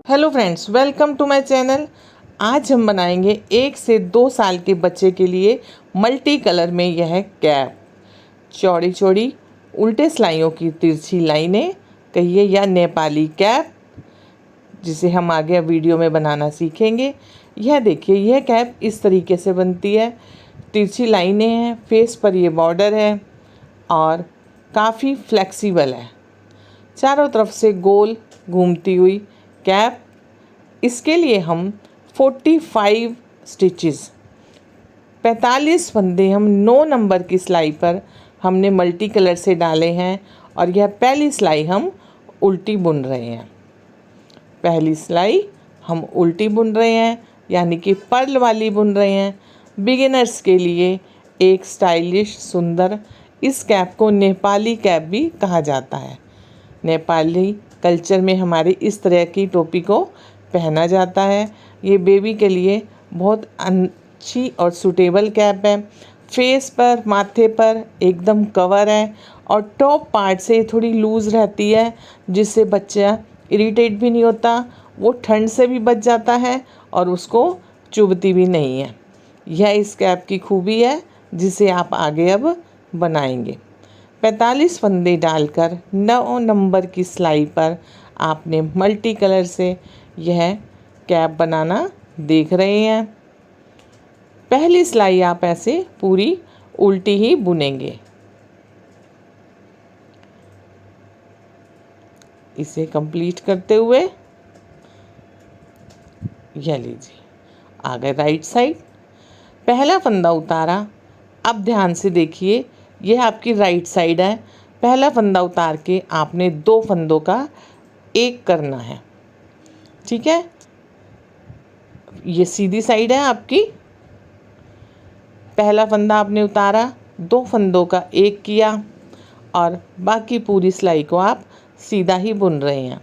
Hello friends, welcome to my channel. आज हम बनाएंगे 1 से 2 साल के बच्चे के लिए मल्टी कलर में यह कैप। चौड़ी चौड़ी उल्टे सिलाइयों की तिरछी लाइनें कहिए या नेपाली कैप, जिसे हम आगे वीडियो में बनाना सीखेंगे। यह देखिए, यह कैप इस तरीके से बनती है। तिरछी लाइनें हैं, फेस पर ये बॉर्डर है और काफ़ी फ्लेक्सिबल है। चारों तरफ से गोल घूमती हुई कैप। इसके लिए हम 45 स्टिचेस 45 फंदे हम 9 नंबर की सिलाई पर हमने मल्टी कलर से डाले हैं और यह पहली सिलाई हम उल्टी बुन रहे हैं। पहली सिलाई हम उल्टी बुन रहे हैं, यानी कि पर्ल वाली बुन रहे हैं। बिगिनर्स के लिए एक स्टाइलिश सुंदर इस कैप को नेपाली कैप भी कहा जाता है। नेपाली कल्चर में हमारे इस तरह की टोपी को पहना जाता है। ये बेबी के लिए बहुत अच्छी और सूटेबल कैप है। फेस पर, माथे पर एकदम कवर है और टॉप पार्ट से थोड़ी लूज़ रहती है, जिससे बच्चा इरिटेट भी नहीं होता, वो ठंड से भी बच जाता है और उसको चुभती भी नहीं है। यह इस कैप की खूबी है, जिसे आप आगे अब बनाएंगे। 45 फंदे डालकर 9 नंबर की सिलाई पर आपने मल्टी कलर से यह कैप बनाना देख रहे हैं। पहली सिलाई आप ऐसे पूरी उल्टी ही बुनेंगे। इसे कंप्लीट करते हुए यह लीजिए, आगे राइट साइड पहला फंदा उतारा। अब ध्यान से देखिए, यह आपकी राइट साइड है। पहला फंदा उतार के आपने 2 फंदों का एक करना है, ठीक है। ये सीधी साइड है आपकी। पहला फंदा आपने उतारा, 2 फंदों का एक किया और बाकी पूरी सिलाई को आप सीधा ही बुन रहे हैं।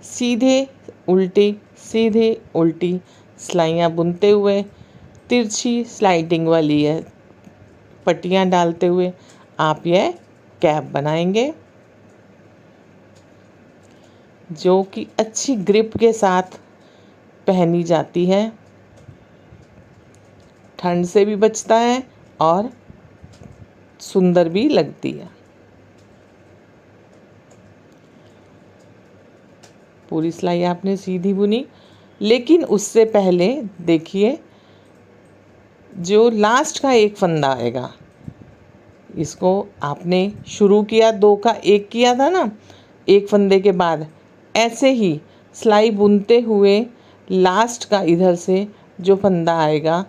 सीधे उल्टी सिलाइयाँ बुनते हुए, तिरछी स्लाइडिंग वाली है पट्टियाँ डालते हुए आप यह कैप बनाएंगे, जो कि अच्छी ग्रिप के साथ पहनी जाती है। ठंड से भी बचता है और सुंदर भी लगती है। पूरी सिलाई आपने सीधी बुनी, लेकिन उससे पहले देखिए, जो लास्ट का एक फंदा आएगा, इसको आपने शुरू किया 2 का 1 किया था ना, एक फंदे के बाद ऐसे ही सिलाई बुनते हुए लास्ट का इधर से जो फंदा आएगा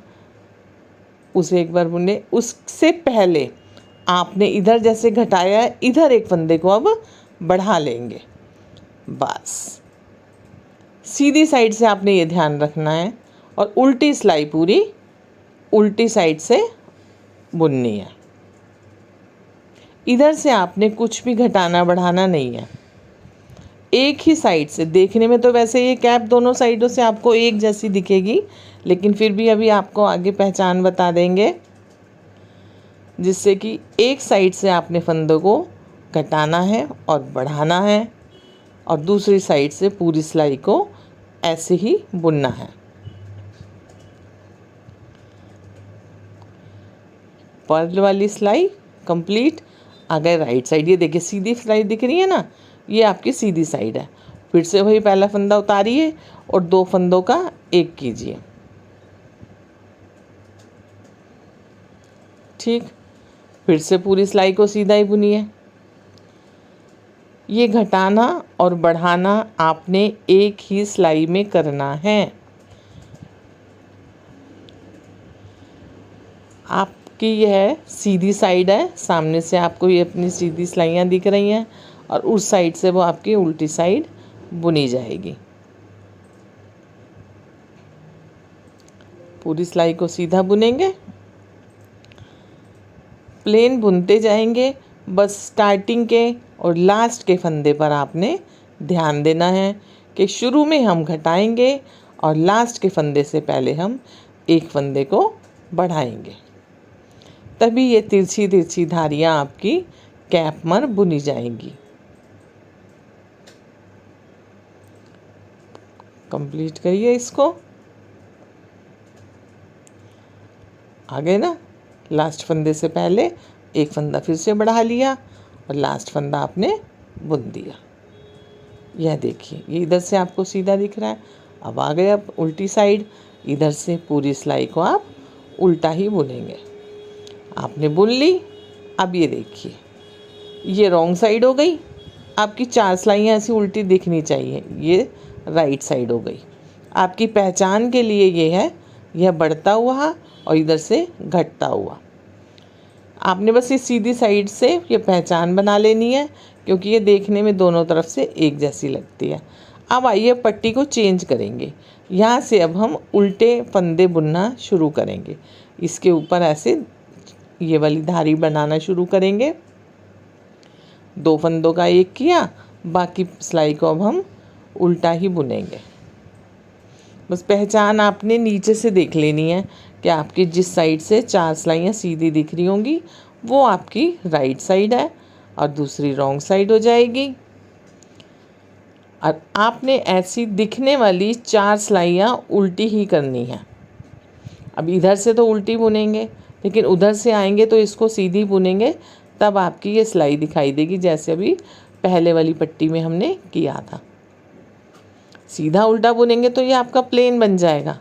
उसे एक बार बुने। उससे पहले आपने इधर जैसे घटाया है, इधर एक फंदे को अब बढ़ा लेंगे। बस सीधी साइड से आपने ये ध्यान रखना है और उल्टी सिलाई पूरी उल्टी साइड से बुननी है। इधर से आपने कुछ भी घटाना बढ़ाना नहीं है। एक ही साइड से, देखने में तो वैसे ये कैप दोनों साइडों से आपको एक जैसी दिखेगी, लेकिन फिर भी अभी आपको आगे पहचान बता देंगे, जिससे कि एक साइड से आपने फंदों को घटाना है और बढ़ाना है और दूसरी साइड से पूरी सिलाई को ऐसे ही बुनना है। पर्ल वाली सिलाई कंप्लीट। अगर राइट साइड, ये देखिए सीधी सिलाई दिख रही है ना, ये आपकी सीधी साइड है। फिर से वही पहला फंदा उतारिए और 2 फंदों का एक कीजिए, ठीक। फिर से पूरी सिलाई को सीधा ही बुनिए। ये घटाना और बढ़ाना आपने एक ही सिलाई में करना है। आपकी यह सीधी साइड है, सामने से आपको ये अपनी सीधी सिलाइयाँ दिख रही हैं और उस साइड से वो आपकी उल्टी साइड बुनी जाएगी। पूरी सिलाई को सीधा बुनेंगे, प्लेन बुनते जाएंगे। बस स्टार्टिंग के और लास्ट के फंदे पर आपने ध्यान देना है कि शुरू में हम घटाएंगे और लास्ट के फंदे से पहले हम एक फंदे को बढ़ाएंगे, तभी ये तिरछी तिरछी धारियाँ आपकी कैप पर बुनी जाएंगी। कंप्लीट करिए इसको। आ गए ना। लास्ट फंदे से पहले एक फंदा फिर से बढ़ा लिया और लास्ट फंदा आपने बुन दिया। यह देखिए, ये इधर से आपको सीधा दिख रहा है। अब आ गए अब उल्टी साइड, इधर से पूरी सिलाई को आप उल्टा ही बुनेंगे। आपने बुन ली। अब ये देखिए, ये रॉन्ग साइड हो गई। आपकी 4 सिलाइयाँ ऐसी उल्टी दिखनी चाहिए। ये राइट साइड हो गई। आपकी पहचान के लिए ये है, यह बढ़ता हुआ और इधर से घटता हुआ। आपने बस इस सीधी साइड से ये पहचान बना लेनी है, क्योंकि ये देखने में दोनों तरफ से एक जैसी लगती है। अब आइए पट्टी को चेंज करेंगे। यहाँ से अब हम उल्टे फंदे बुनना शुरू करेंगे। इसके ऊपर ऐसे ये वाली धारी बनाना शुरू करेंगे। 2 फंदों का एक किया, बाकी सिलाई को अब हम उल्टा ही बुनेंगे। बस पहचान आपने नीचे से देख लेनी है कि आपकी जिस साइड से 4 सिलाइयाँ सीधी दिख रही होंगी वो आपकी राइट साइड है और दूसरी रॉन्ग साइड हो जाएगी। और आपने ऐसी दिखने वाली 4 सिलाइयाँ उल्टी ही करनी है। अब इधर से तो उल्टी बुनेंगे, लेकिन उधर से आएंगे तो इसको सीधी बुनेंगे, तब आपकी ये सिलाई दिखाई देगी, जैसे अभी पहले वाली पट्टी में हमने किया था। सीधा उल्टा बुनेंगे तो ये आपका प्लेन बन जाएगा।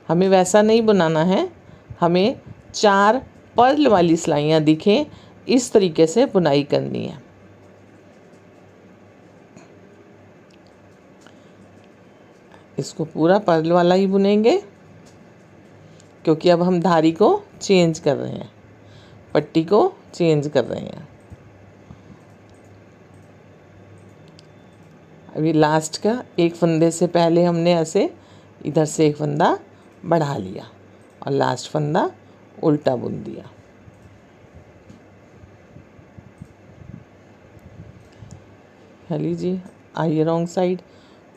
हमें वैसा नहीं बनाना है, हमें 4 पर्ल वाली सिलाइयाँ दिखें, इस तरीके से बुनाई करनी है। इसको पूरा पर्ल वाला ही बुनेंगे, क्योंकि अब हम धारी को चेंज कर रहे हैं, पट्टी को चेंज कर रहे हैं। अभी लास्ट का एक फंदे से पहले हमने ऐसे इधर से एक फंदा बढ़ा लिया और लास्ट फंदा उल्टा बुन दिया। लीजिए, आइए रॉन्ग साइड,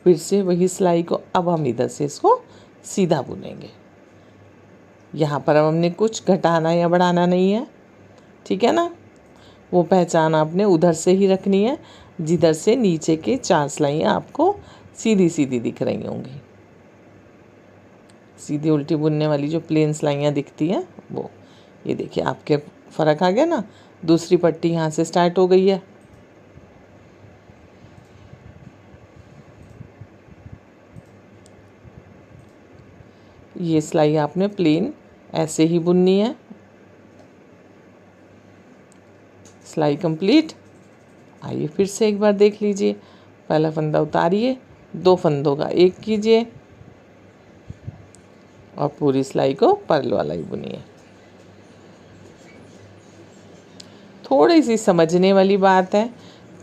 फिर से वही सिलाई को अब हम इधर से इसको सीधा बुनेंगे। यहाँ पर अब हमने कुछ घटाना या बढ़ाना नहीं है, ठीक है ना। वो पहचान आपने उधर से ही रखनी है जिधर से नीचे के 4 सिलाइयाँ आपको सीधी सीधी दिख रही होंगी। सीधी उल्टी बुनने वाली जो प्लेन सिलाइयाँ दिखती हैं वो, ये देखिए आपके फ़र्क आ गया ना। दूसरी पट्टी यहाँ से स्टार्ट हो गई है। ये सिलाई आपने प्लेन ऐसे ही बुननी है। सिलाई कंप्लीट। आइए फिर से एक बार देख लीजिए। पहला फंदा उतारिए, 2 फंदों का एक कीजिए और पूरी सिलाई को पर्ल वाला ही बुनिए। थोड़ी सी समझने वाली बात है।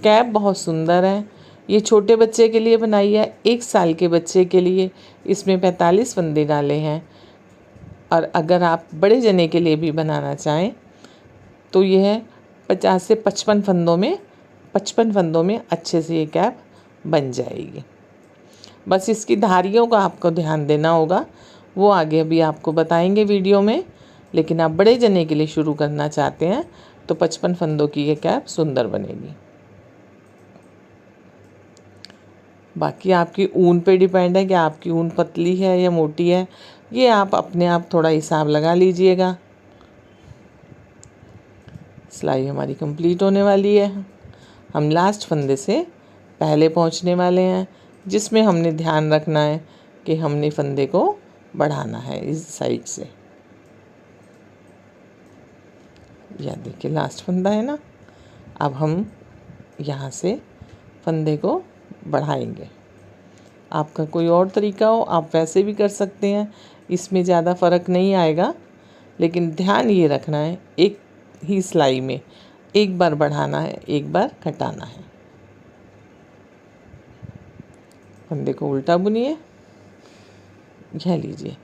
कैप बहुत सुंदर है। ये छोटे बच्चे के लिए बनाई है, 1 साल के बच्चे के लिए। इसमें 45 फंदे डाले हैं। और अगर आप बड़े जने के लिए भी बनाना चाहें तो यह 50 से 55 फंदों में अच्छे से ये कैप बन जाएगी। बस इसकी धारियों का आपको ध्यान देना होगा, वो आगे अभी आपको बताएंगे वीडियो में। लेकिन आप बड़े जने के लिए शुरू करना चाहते हैं तो 55 फंदों की ये कैप सुंदर बनेगी। बाकी आपकी ऊन पे डिपेंड है कि आपकी ऊन पतली है या मोटी है, ये आप अपने आप थोड़ा हिसाब लगा लीजिएगा। सिलाई हमारी कंप्लीट होने वाली है। हम लास्ट फंदे से पहले पहुंचने वाले हैं, जिसमें हमने ध्यान रखना है कि हमने फंदे को बढ़ाना है इस साइड से। यह देखिए लास्ट फंदा है ना। अब हम यहाँ से फंदे को बढ़ाएंगे। आपका कोई और तरीका हो आप वैसे भी कर सकते हैं, इसमें ज़्यादा फ़र्क नहीं आएगा। लेकिन ध्यान ये रखना है, एक ही सिलाई में एक बार बढ़ाना है, एक बार घटाना है। फंदे को उल्टा बुनिए। यह लीजिए,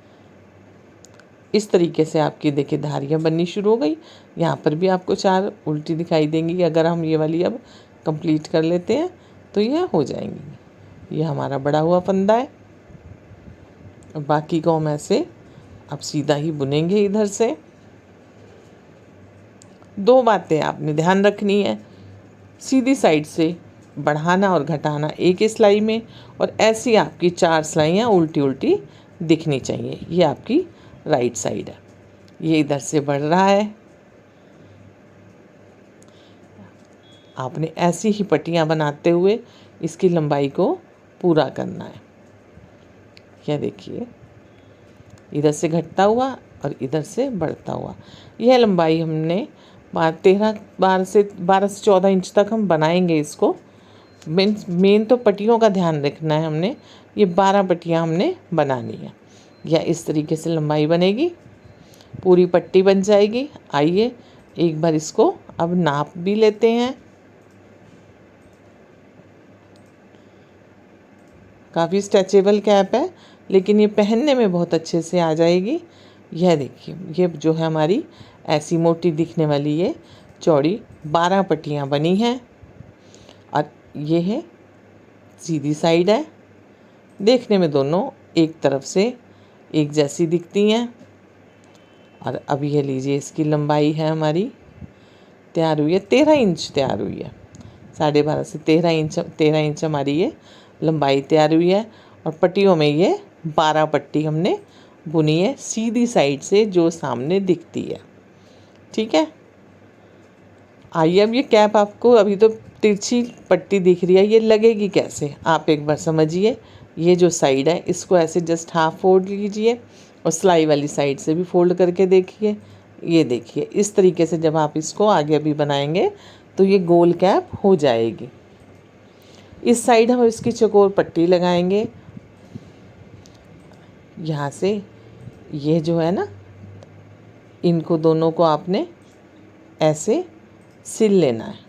इस तरीके से आपकी देखिए धारियाँ बननी शुरू हो गई। यहाँ पर भी आपको 4 उल्टी दिखाई देंगी। अगर हम ये वाली अब कंप्लीट कर लेते हैं तो यह हो जाएंगी। यह हमारा बड़ा हुआ फंदा है। और बाकी को हम ऐसे अब सीधा ही बुनेंगे। इधर से 2 बातें आपने ध्यान रखनी है। सीधी साइड से बढ़ाना और घटाना एक ही सिलाई में, और ऐसी आपकी 4 सिलाइयाँ उल्टी उल्टी दिखनी चाहिए। ये आपकी राइट साइड है, ये इधर से बढ़ रहा है। आपने ऐसी ही पट्टियाँ बनाते हुए इसकी लंबाई को पूरा करना है। यह देखिए, इधर से घटता हुआ और इधर से बढ़ता हुआ। यह लंबाई हमने 12 से 14 इंच तक हम बनाएंगे इसको। मेन तो पट्टियों का ध्यान रखना है हमने। ये 12 पट्टियाँ हमने बनानी है। यह इस तरीके से लंबाई बनेगी, पूरी पट्टी बन जाएगी। आइए एक बार इसको अब नाप भी लेते हैं। काफ़ी स्ट्रेचेबल कैप है, लेकिन ये पहनने में बहुत अच्छे से आ जाएगी। यह देखिए, ये जो है हमारी ऐसी मोटी दिखने वाली ये चौड़ी 12 पट्टियाँ बनी हैं, और ये है सीधी साइड है। देखने में दोनों एक तरफ से एक जैसी दिखती हैं। और अब ये लीजिए, इसकी लंबाई है हमारी तैयार हुई है, 13 इंच तैयार हुई है। 12.5 से 13 इंच हमारी ये लंबाई तैयार हुई है। और पट्टियों में ये 12 पट्टी हमने बुनी है सीधी साइड से, जो सामने दिखती है। ठीक है, आइए अब ये कैप आपको अभी तो तिरछी पट्टी दिख रही है, ये लगेगी कैसे आप एक बार समझिए। ये जो साइड है इसको ऐसे जस्ट हाफ फोल्ड लीजिए, और सिलाई वाली साइड से भी फोल्ड करके देखिए। ये देखिए, इस तरीके से जब आप इसको आगे अभी बनाएंगे तो ये गोल कैप हो जाएगी। इस साइड हम इसकी चौकोर पट्टी लगाएंगे। यहाँ से ये जो है ना, इनको दोनों को आपने ऐसे सिल लेना है,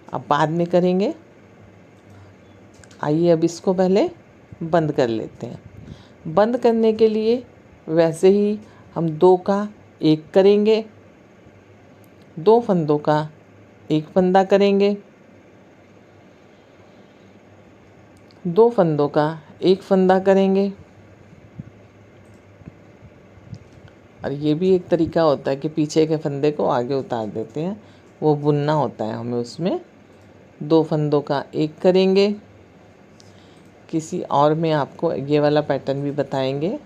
अब बाद में करेंगे। आइए अब इसको पहले बंद कर लेते हैं। बंद करने के लिए वैसे ही हम 2 का 1 करेंगे, 2 फंदों का 1 फंदा करेंगे, 2 फंदों का 1 फंदा करेंगे। और ये भी एक तरीका होता है कि पीछे के फंदे को आगे उतार देते हैं, वो बुनना होता है हमें उसमें। 2 फंदों का 1 करेंगे। किसी और में आपको ये वाला पैटर्न भी बताएंगे।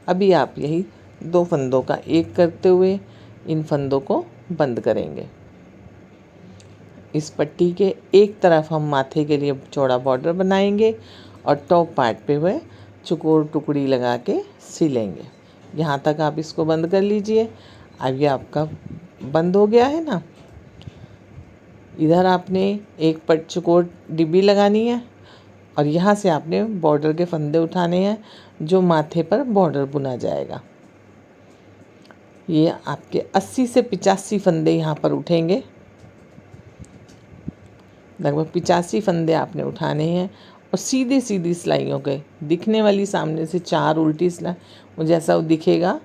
अभी आप यही 2 फंदों का 1 करते हुए इन फंदों को बंद करेंगे। इस पट्टी के एक तरफ हम माथे के लिए चौड़ा बॉर्डर बनाएंगे, और टॉप पार्ट पे वह चौकोर टुकड़ी लगा के सिलेंगे। यहाँ तक आप इसको बंद कर लीजिए। अब ये आपका बंद हो गया है ना। इधर आपने एक पट चौकोर डिब्बी लगानी है, और यहाँ से आपने बॉर्डर के फंदे उठाने हैं, जो माथे पर बॉर्डर बुना जाएगा। ये आपके 80 से 85 फंदे यहाँ पर उठेंगे। लगभग 85 फंदे आपने उठाने हैं, और सीधी सीधी सिलाइयों के दिखने वाली सामने से 4 उल्टी सिलाई, मुझे जैसा दिखेगा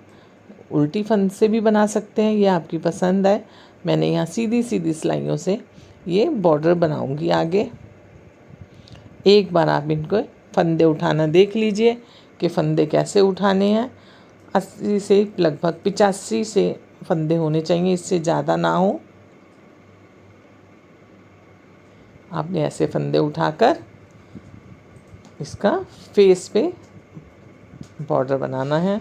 उल्टी फंद से भी बना सकते हैं, ये आपकी पसंद है। मैंने यहाँ सीधी सीधी सिलाइयों से ये बॉर्डर बनाऊंगी आगे। एक बार आप इनको फंदे उठाना देख लीजिए कि फंदे कैसे उठाने हैं। 80 से लगभग 85 से फंदे होने चाहिए, इससे ज़्यादा ना हो। आपने ऐसे फंदे उठाकर इसका फेस पे बॉर्डर बनाना है।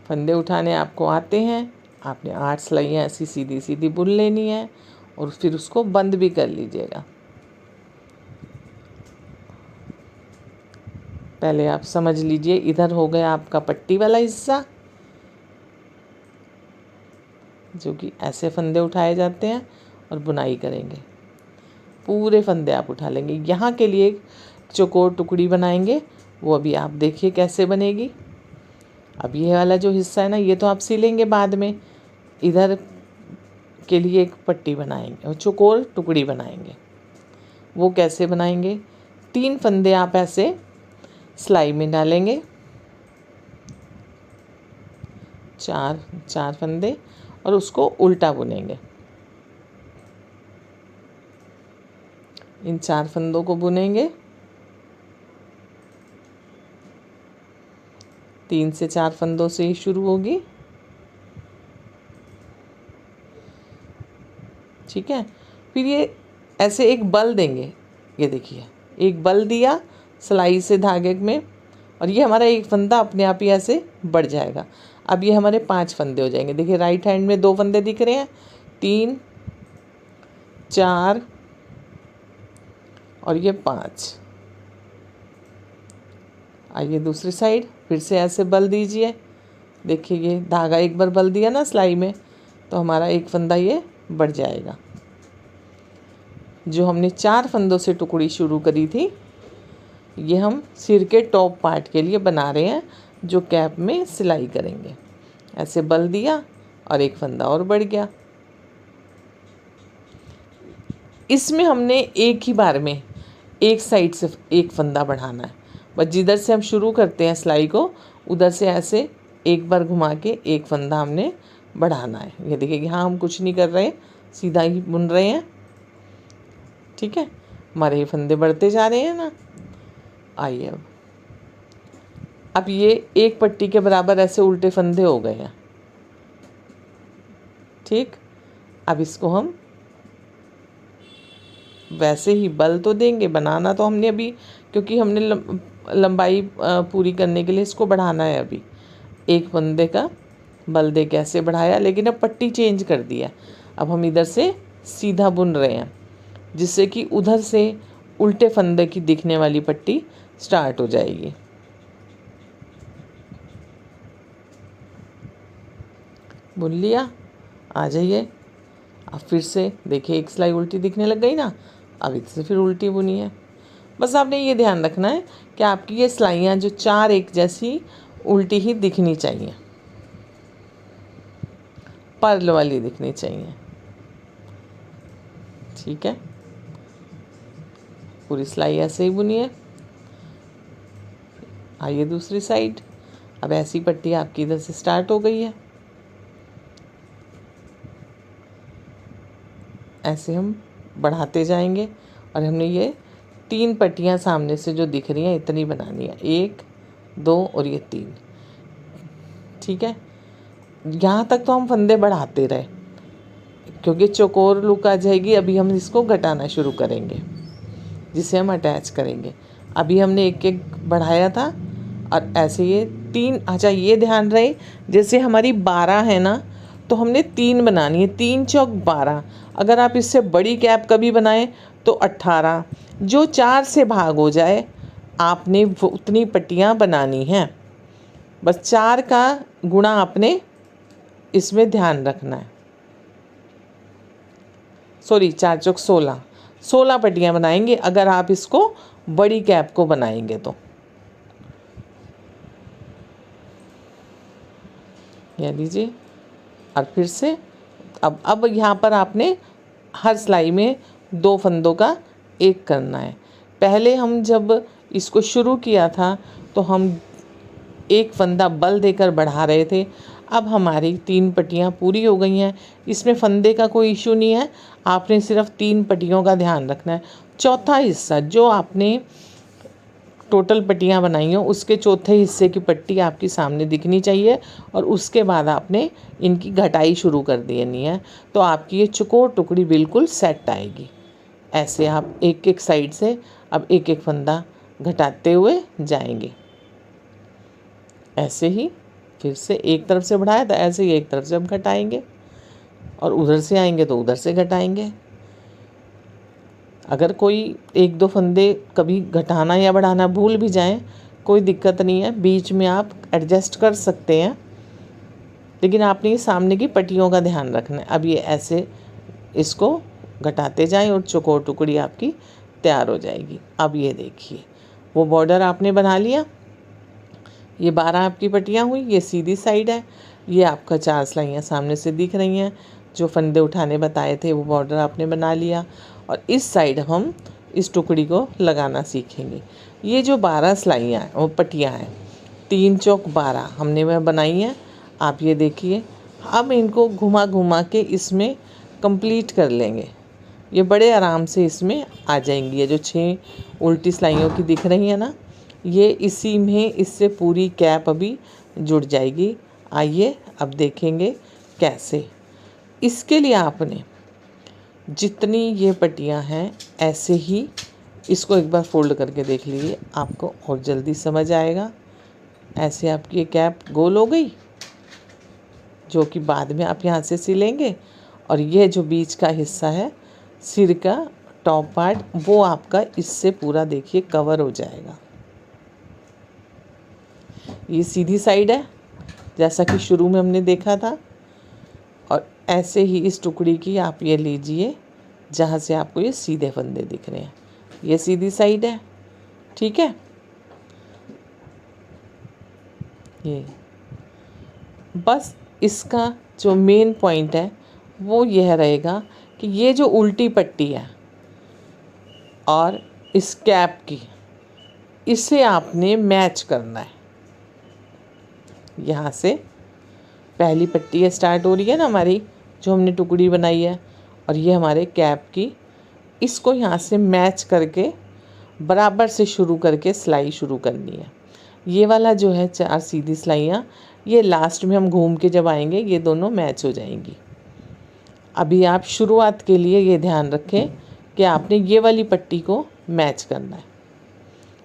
फंदे उठाने आपको आते हैं, आपने 8 सिलाइयाँ ऐसी सीधी सीधी बुन लेनी है, और फिर उसको बंद भी कर लीजिएगा। पहले आप समझ लीजिए, इधर हो गया आपका पट्टी वाला हिस्सा, जो कि ऐसे फंदे उठाए जाते हैं और बुनाई करेंगे। पूरे फंदे आप उठा लेंगे। यहाँ के लिए चौकोर टुकड़ी बनाएंगे, वो अभी आप देखिए कैसे बनेगी। अब ये वाला जो हिस्सा है ना, ये तो आप सिलेंगे बाद में। इधर के लिए एक पट्टी बनाएंगे और चौकोर टुकड़ी बनाएंगे। वो कैसे बनाएंगे? 3 फंदे आप ऐसे सिलाई में डालेंगे, 4 फंदे, और उसको उल्टा बुनेंगे। इन 4 फंदों को बुनेंगे। 3 से 4 फंदों से ही शुरू होगी। ठीक है, फिर ये ऐसे एक बल देंगे, ये देखिए एक बल दिया सिलाई से धागे में, और ये हमारा एक फंदा अपने आप ही ऐसे बढ़ जाएगा। अब ये हमारे 5 फंदे हो जाएंगे। देखिए राइट हैंड में 2 फंदे दिख रहे हैं, 3 4 और ये 5। आइए दूसरी साइड, फिर से ऐसे बल दीजिए। देखिए ये धागा एक बार बल दिया ना सिलाई में, तो हमारा एक फंदा ये बढ़ जाएगा। जो हमने 4 फंदों से टुकड़ी शुरू करी थी, ये हम सिर के टॉप पार्ट के लिए बना रहे हैं, जो कैप में सिलाई करेंगे। ऐसे बल दिया और एक फंदा और बढ़ गया। इसमें हमने एक ही बार में एक साइड से एक फंदा बढ़ाना है। बस जिधर से हम शुरू करते हैं सिलाई को, उधर से ऐसे एक बार घुमा के एक फंदा हमने बढ़ाना है। ये देखिए यहाँ हम कुछ नहीं कर रहे, सीधा ही बुन रहे हैं। ठीक है, हमारे ये फंदे बढ़ते जा रहे हैं ना। आइए अब ये एक पट्टी के बराबर ऐसे उल्टे फंदे हो गए हैं। ठीक, अब इसको हम वैसे ही बल तो देंगे, बनाना तो हमने अभी, क्योंकि हमने लंबाई पूरी करने के लिए इसको बढ़ाना है। अभी एक फंदे का बल दे के ऐसे बढ़ाया, लेकिन अब पट्टी चेंज कर दिया। अब हम इधर से सीधा बुन रहे हैं, जिससे कि उधर से उल्टे फंदे की दिखने वाली पट्टी स्टार्ट हो जाएगी। बुन लिया, आ जाइए। अब फिर से देखिए एक सिलाई उल्टी दिखने लग गई ना, अब इससे फिर उल्टी बुनी है। बस आपने ये ध्यान रखना है कि आपकी ये सिलाइयाँ जो 4 एक जैसी उल्टी ही दिखनी चाहिए, पर्ल वाली दिखनी चाहिए। ठीक है, पूरी सिलाई ऐसे ही बुनी है। आइए दूसरी साइड, अब ऐसी पट्टी आपकी इधर से स्टार्ट हो गई है। ऐसे हम बढ़ाते जाएंगे, और हमने ये 3 पट्टियाँ सामने से जो दिख रही हैं इतनी बनानी है, 1 2 और ये 3। ठीक है, यहाँ तक तो हम फंदे बढ़ाते रहे, क्योंकि चौकोर लुक आ जाएगी। अभी हम इसको घटाना शुरू करेंगे, जिसे हम अटैच करेंगे। अभी हमने एक एक बढ़ाया था, और ऐसे ये 3। अच्छा ये ध्यान रहे, जैसे हमारी 12 है ना, तो हमने 3 बनानी है, 3 चौक 12। अगर आप इससे बड़ी कैप कभी बनाएं तो 18। जो 4 से भाग हो जाए आपने उतनी पट्टियाँ बनानी हैं। बस 4 का गुणा आपने इसमें ध्यान रखना है। सॉरी, 4 चौक 16 पट्टियाँ बनाएंगे अगर आप इसको बड़ी कैप को बनाएंगे तो। यह लीजिए, और फिर से अब यहाँ पर आपने हर सिलाई में 2 फंदों का एक करना है। पहले हम जब इसको शुरू किया था तो हम एक फंदा बल देकर बढ़ा रहे थे। अब हमारी 3 पट्टियाँ पूरी हो गई हैं, इसमें फंदे का कोई इशू नहीं है। आपने सिर्फ 3 पट्टियों का ध्यान रखना है। चौथा हिस्सा जो आपने टोटल पट्टियाँ बनाई हो, उसके चौथे हिस्से की पट्टी आपकी सामने दिखनी चाहिए, और उसके बाद आपने इनकी घटाई शुरू कर देनी है। तो आपकी ये चौकोर टुकड़ी बिल्कुल सेट आएगी। ऐसे आप एक एक साइड से अब एक एक फंदा घटाते हुए जाएंगे। ऐसे ही फिर से एक तरफ से बढ़ाया था, ऐसे ही एक तरफ से हम घटाएंगे, और उधर से आएंगे तो उधर से घटाएंगे। अगर कोई 1-2 फंदे कभी घटाना या बढ़ाना भूल भी जाएं, कोई दिक्कत नहीं है, बीच में आप एडजस्ट कर सकते हैं, लेकिन आपने ये सामने की पट्टियों का ध्यान रखना है। अब ये ऐसे इसको घटाते जाएं और चौकोर टुकड़ी आपकी तैयार हो जाएगी। अब ये देखिए वो बॉर्डर आपने बना लिया, ये 12 आपकी पट्टियाँ हुई, ये सीधी साइड है, ये आपका 4 सिलाइयाँ सामने से दिख रही हैं। जो फंदे उठाने बताए थे वो बॉर्डर आपने बना लिया, और इस साइड हम इस टुकड़ी को लगाना सीखेंगे। ये जो 12 सिलाइयाँ हैं वो पट्टियाँ हैं, 3 चौक 12 हमने वह बनाई हैं। आप ये देखिए, अब इनको घुमा घुमा के इसमें कंप्लीट कर लेंगे। ये बड़े आराम से इसमें आ जाएंगी। ये जो 6 उल्टी सिलाइयों की दिख रही हैं ना, ये इसी में इससे पूरी कैप अभी जुड़ जाएगी। आइए अब देखेंगे कैसे। इसके लिए आपने जितनी ये पट्टियाँ हैं ऐसे ही इसको एक बार फोल्ड करके देख लीजिए, आपको और जल्दी समझ आएगा। ऐसे आपकी ये कैप गोल हो गई, जो कि बाद में आप यहाँ से सिलेंगे। और ये जो बीच का हिस्सा है सिर का टॉप पार्ट, वो आपका इससे पूरा देखिए कवर हो जाएगा। ये सीधी साइड है जैसा कि शुरू में हमने देखा था, और ऐसे ही इस टुकड़ी की आप ये लीजिए जहाँ से आपको ये सीधे फंदे दिख रहे हैं, ये सीधी साइड है। ठीक है, ये बस इसका जो मेन पॉइंट है वो यह रहेगा कि ये जो उल्टी पट्टी है और इस कैप की, इसे आपने मैच करना है। यहाँ से पहली पट्टी स्टार्ट हो रही है ना हमारी, जो हमने टुकड़ी बनाई है, और ये हमारे कैप की, इसको यहाँ से मैच करके बराबर से शुरू करके सिलाई शुरू करनी है। ये वाला जो है 4 सीधी सिलाइयाँ, ये लास्ट में हम घूम के जब आएंगे ये दोनों मैच हो जाएंगी। अभी आप शुरुआत के लिए ये ध्यान रखें कि आपने ये वाली पट्टी को मैच करना है।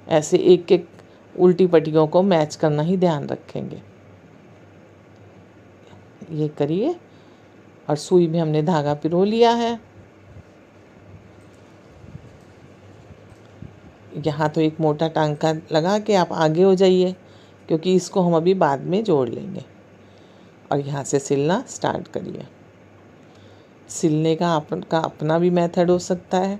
ऐसे एक एक उल्टी पट्टियों को मैच करना ही ध्यान रखेंगे। ये करिए, और सुई में हमने धागा पिरो लिया है। यहाँ तो एक मोटा टांका लगा के आप आगे हो जाइए, क्योंकि इसको हम अभी बाद में जोड़ लेंगे। और यहाँ से सिलना स्टार्ट करिए। सिलने का आपका अपना भी मेथड हो सकता है।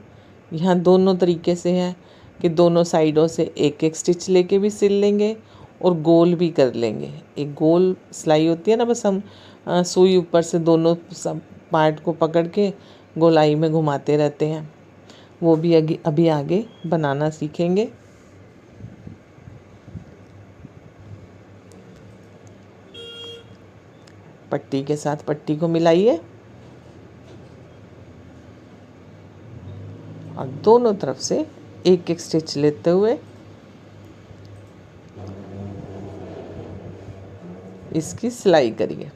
यहाँ दोनों तरीके से है कि दोनों साइडों से एक एक स्टिच लेके भी सिल लेंगे और गोल भी कर लेंगे। एक गोल सिलाई होती है ना, बस हम सुई ऊपर से दोनों सब पार्ट को पकड़ के गोलाई में घुमाते रहते हैं, वो भी अभी आगे बनाना सीखेंगे। पट्टी के साथ पट्टी को मिलाइए और दोनों तरफ से एक एक स्टिच लेते हुए इसकी सिलाई करिए।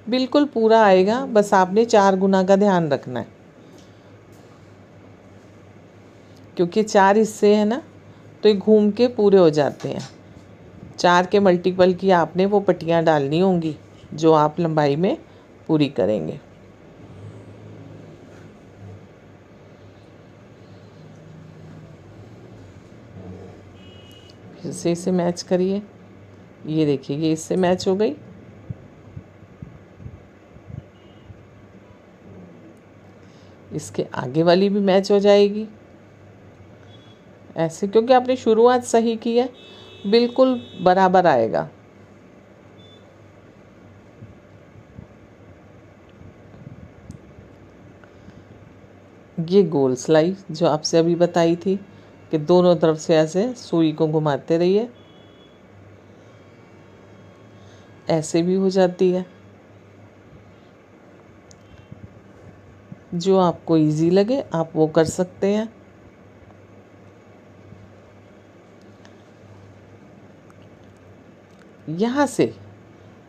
बिल्कुल पूरा आएगा, बस आपने 4 गुना का ध्यान रखना है, क्योंकि 4 हिस्से हैं ना, तो ये घूम के पूरे हो जाते हैं। 4 के मल्टीपल की आपने वो पट्टियाँ डालनी होंगी जो आप लंबाई में पूरी करेंगे। फिर से इसे मैच करिए। ये देखिए, ये इससे मैच हो गई। इसके आगे वाली भी मैच हो जाएगी ऐसे, क्योंकि आपने शुरुआत सही की है, बिल्कुल बराबर आएगा। ये गोल सिलाई जो आपसे अभी बताई थी कि दोनों तरफ से ऐसे सुई को घुमाते रहिए, ऐसे भी हो जाती है। जो आपको इजी लगे आप वो कर सकते हैं। यहाँ से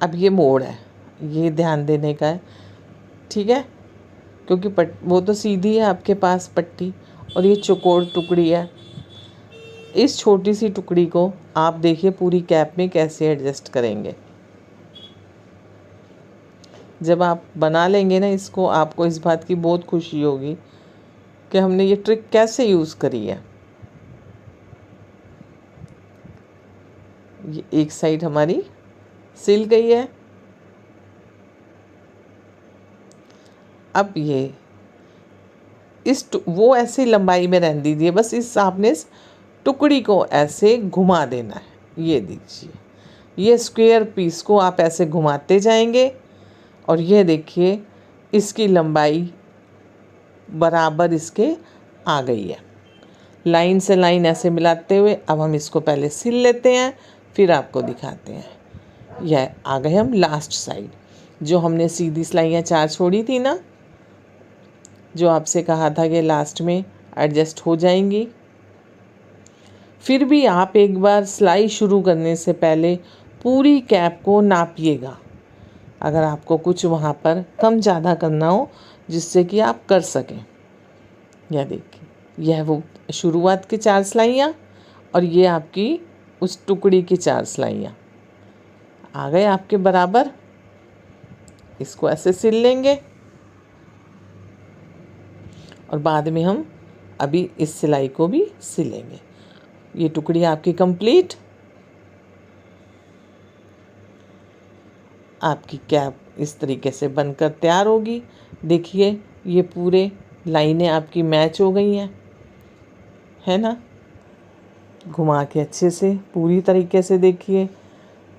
अब ये मोड़ है, ये ध्यान देने का है। ठीक है, क्योंकि वो तो सीधी है आपके पास पट्टी, और ये चौकोर टुकड़ी है। इस छोटी सी टुकड़ी को आप देखिए पूरी कैप में कैसे एडजस्ट करेंगे। जब आप बना लेंगे ना इसको, आपको इस बात की बहुत खुशी होगी कि हमने ये ट्रिक कैसे यूज़ करी है। ये एक साइड हमारी सिल गई है। अब ये वो ऐसे लंबाई में रहने दीजिए, बस इस आपने इस टुकड़ी को ऐसे घुमा देना है। ये दीजिए, ये स्क्वायर पीस को आप ऐसे घुमाते जाएंगे, और ये देखिए इसकी लंबाई बराबर इसके आ गई है। लाइन से लाइन ऐसे मिलाते हुए अब हम इसको पहले सिल लेते हैं, फिर आपको दिखाते हैं। यह आ गए हम लास्ट साइड। जो हमने सीधी सिलाइयाँ 4 छोड़ी थी ना, जो आपसे कहा था कि लास्ट में एडजस्ट हो जाएंगी, फिर भी आप एक बार सिलाई शुरू करने से पहले पूरी कैप को नापिएगा। अगर आपको कुछ वहाँ पर कम ज़्यादा करना हो जिससे कि आप कर सकें। यह देखिए, यह वो शुरुआत की 4 सिलाइयाँ और ये आपकी उस टुकड़ी की 4 सिलाइयाँ आ गए आपके बराबर। इसको ऐसे सिल लेंगे और बाद में हम अभी इस सिलाई को भी सिलेंगे। ये टुकड़ी आपकी कंप्लीट। आपकी कैप इस तरीके से बनकर तैयार होगी। देखिए, ये पूरे लाइनें आपकी मैच हो गई हैं, है ना। घुमा के अच्छे से पूरी तरीके से देखिए,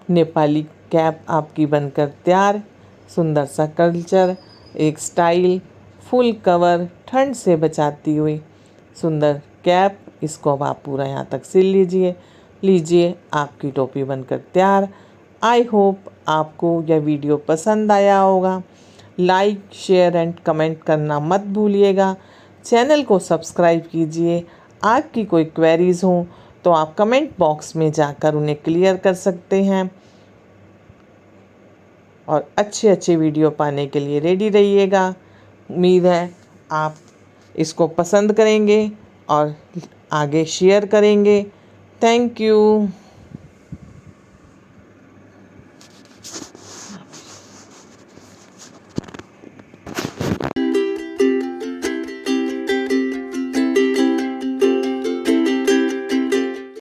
नेपाली कैप आपकी बनकर तैयार। सुंदर सा कल्चर, एक स्टाइल, फुल कवर, ठंड से बचाती हुई सुंदर कैप। इसको अब आप पूरा यहाँ तक सिल लीजिए आपकी टोपी बनकर तैयार। आई होप आपको यह वीडियो पसंद आया होगा। लाइक, शेयर एंड कमेंट करना मत भूलिएगा। चैनल को सब्सक्राइब कीजिए। आपकी कोई क्वेरीज़ हो तो आप कमेंट बॉक्स में जाकर उन्हें क्लियर कर सकते हैं। और अच्छे वीडियो पाने के लिए रेडी रहिएगा। उम्मीद है आप इसको पसंद करेंगे और आगे शेयर करेंगे। Thank you.